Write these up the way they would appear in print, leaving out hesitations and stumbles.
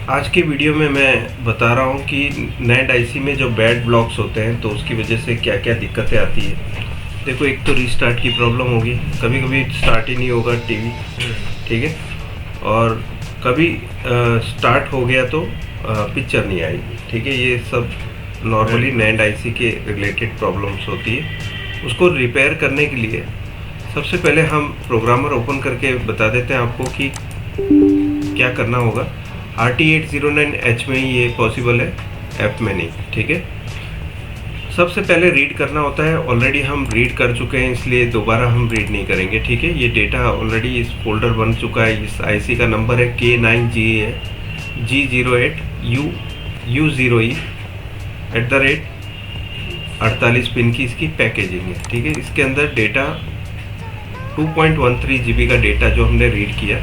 आज के वीडियो में मैं बता रहा हूँ कि नेट आईसी में जो बैड ब्लॉक्स होते हैं तो उसकी वजह से क्या क्या दिक्कतें आती है। देखो, एक तो रीस्टार्ट की प्रॉब्लम होगी, कभी कभी स्टार्ट ही नहीं होगा टीवी, ठीक है। और कभी स्टार्ट हो गया तो पिक्चर नहीं आएगी, ठीक है। ये सब नॉर्मली नेट आईसी के रिलेटेड प्रॉब्लम्स होती है। उसको रिपेयर करने के लिए सबसे पहले हम प्रोग्रामर ओपन करके बता देते हैं आपको कि क्या करना होगा। RT809H में ही ये पॉसिबल है, ऐप में नहीं, ठीक है। सबसे पहले रीड करना होता है, ऑलरेडी हम रीड कर चुके हैं इसलिए दोबारा हम रीड नहीं करेंगे, ठीक है। ये डेटा ऑलरेडी इस फोल्डर बन चुका है। इस आईसी का नंबर है K9G है G08U0E @ 48 पिन की इसकी पैकेजिंग है, ठीक है। इसके अंदर डेटा 2.13 GB का डेटा जो हमने रीड किया,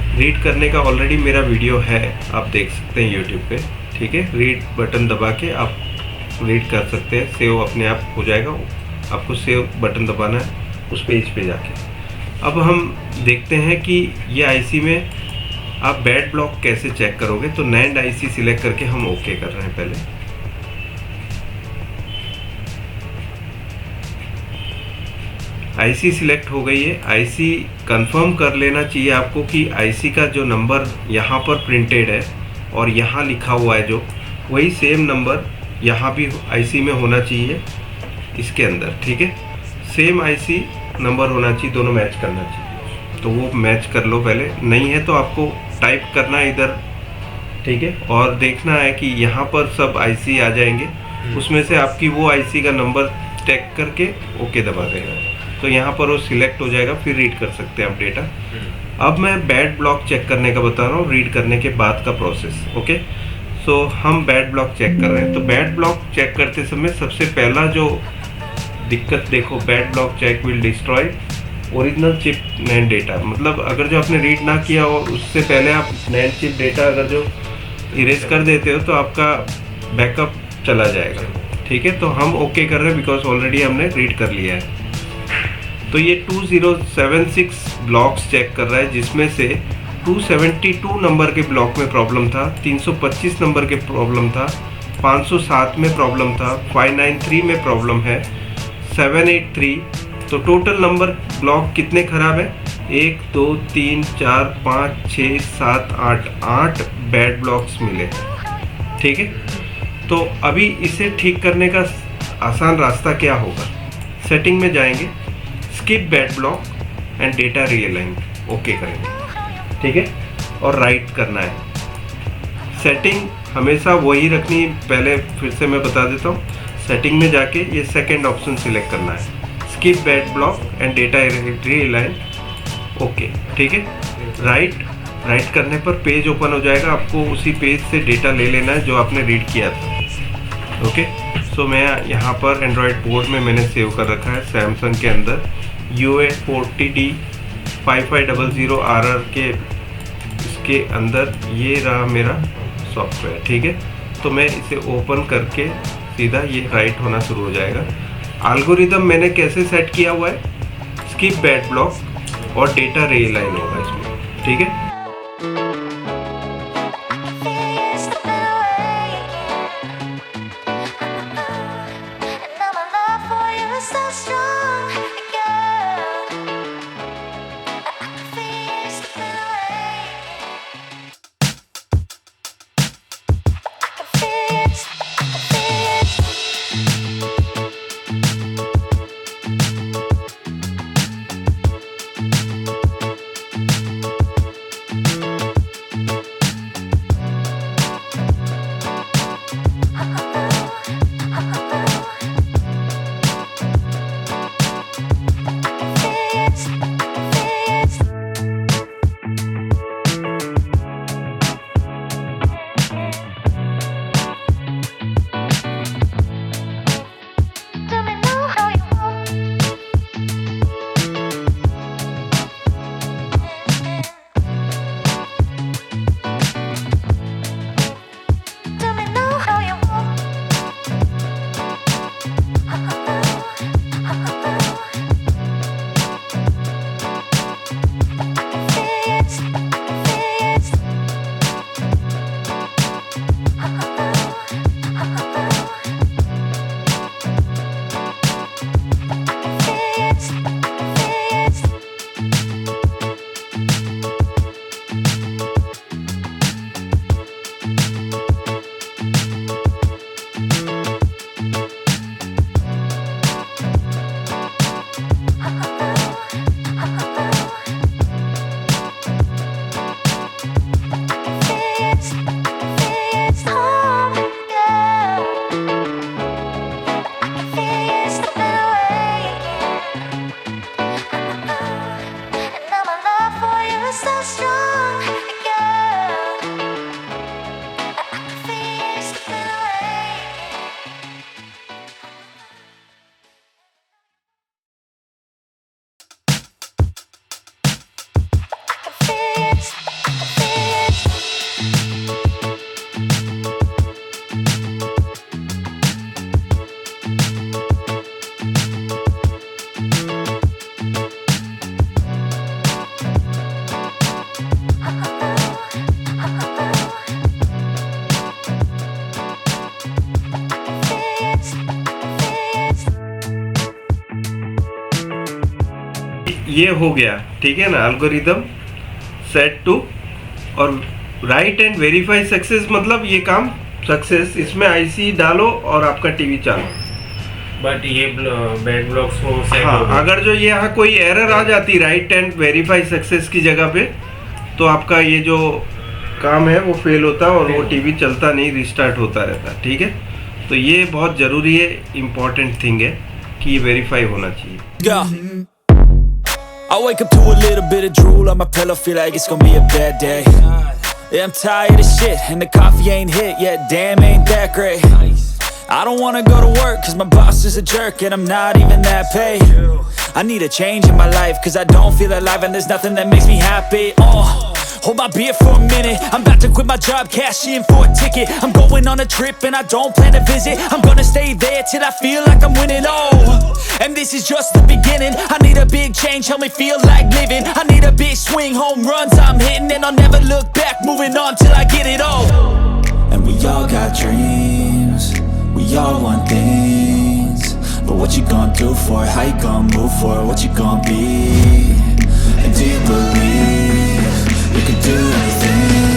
रीड करने का ऑलरेडी मेरा वीडियो है, आप देख सकते हैं यूट्यूब पे, ठीक है। रीड बटन दबा के आप रीड कर सकते हैं, सेव अपने आप हो जाएगा। आपको सेव बटन दबाना है उस पेज पे जाके। अब हम देखते हैं कि ये आईसी में आप बैड ब्लॉक कैसे चेक करोगे। तो नैंड आईसी सिलेक्ट करके हम ओके कर रहे हैं। पहले आईसी सिलेक्ट हो गई है। आईसी कंफर्म कर लेना चाहिए आपको कि आईसी का जो नंबर यहाँ पर प्रिंटेड है और यहाँ लिखा हुआ है जो, वही सेम नंबर यहाँ भी आईसी में होना चाहिए इसके अंदर, ठीक है। सेम आईसी नंबर होना चाहिए, दोनों मैच करना चाहिए। तो वो मैच कर लो पहले, नहीं है तो आपको टाइप करना है इधर, ठीक है। और देखना है कि यहाँ पर सब आईसी आ जाएंगे, उसमें से आपकी वो आईसी का नंबर टैग करके ओके दबा देना। तो यहाँ पर वो सिलेक्ट हो जाएगा, फिर रीड कर सकते हैं आप डेटा। अब मैं बैड ब्लॉक चेक करने का बता रहा हूँ, रीड करने के बाद का प्रोसेस, ओके। सो हम बैड ब्लॉक चेक कर रहे हैं। तो बैड ब्लॉक चेक करते समय सबसे पहला जो दिक्कत देखो, bad block check will destroy original chip NAND data. मतलब अगर जो आपने रीड ना किया हो, उससे पहले आप नैंड चिप डेटा अगर जो इरेज कर देते हो तो आपका बैकअप चला जाएगा, ठीक है। तो हम ओके कर रहे हैं बिकॉज ऑलरेडी हमने रीड कर लिया है। तो ये 2076 ब्लॉक्स चेक कर रहा है, जिसमें से 272 नंबर के ब्लॉक में प्रॉब्लम था, 325 नंबर के प्रॉब्लम था, 507 में प्रॉब्लम था, 593 में प्रॉब्लम है, 783। तो टोटल नंबर ब्लॉक कितने खराब है? 1 2 3 4 5 6 7 8 बैड ब्लॉक्स मिले, ठीक है। तो अभी इसे ठीक करने का आसान रास्ता क्या होगा? सेटिंग में जाएंगे, skip bad block and data realign, okay करेंगे, ठीक है। और राइट करना है। सेटिंग हमेशा वही रखनी, पहले फिर से मैं बता देता हूँ। सेटिंग में जाके ये सेकंड ऑप्शन सिलेक्ट करना है, skip bad block and data realign, okay, ठीक है। राइट करने पर पेज ओपन हो जाएगा। आपको उसी पेज से डेटा ले लेना है जो आपने रीड किया था, ओके। सो मैं यहाँ पर एंड्रॉयड बोर्ड में मैंने सेव कर रखा है, सैमसंग के अंदर UA40D 5500RR के इसके अंदर ये रहा मेरा सॉफ्टवेयर, ठीक है। तो मैं इसे ओपन करके सीधा ये राइट होना शुरू हो जाएगा। एल्गोरिदम मैंने कैसे सेट किया हुआ है? स्किप बैड ब्लॉक और डेटा रीअलाइन होगा इसमें, ठीक है। ये हो गया, ठीक है ना, एल्गोरिदम सेट टू, और राइट एंड वेरीफाई सक्सेस मतलब ये काम सक्सेस, इसमें आईसी डालो और आपका टीवी चालू। बट ये बैड ब्लॉक्स को सेट हो हाँ, गया। अगर जो ये यहाँ कोई एरर आ जाती राइट एंड वेरीफाई सक्सेस की जगह पे, तो आपका ये जो काम है वो फेल होता और वो टीवी चलता नहीं, रिस्टार्ट होता रहता, ठीक है। तो ये बहुत ज़रूरी है, इम्पॉर्टेंट थिंग है कि ये वेरीफाई होना चाहिए। I wake up to a little bit of drool on my pillow, feel like it's gonna be a bad day. Yeah, I'm tired of shit and the coffee ain't hit yet, damn ain't that great. I don't wanna go to work cause my boss is a jerk and I'm not even that paid. I need a change in my life cause I don't feel alive and there's nothing that makes me happy. Hold my beer for a minute, I'm about to quit my job, cash in for a ticket. I'm going on a trip and I don't plan to visit. I'm gonna stay there till I feel like I'm winning, oh. And this is just the beginning, I need a big change, help me feel like living. I need a big swing, home runs I'm hitting, and I'll never look back, moving on till I get it all. And we all got dreams, we all want things, but what you gonna do for it, how you gonna move for it, what you gonna be? And do you believe you can do anything?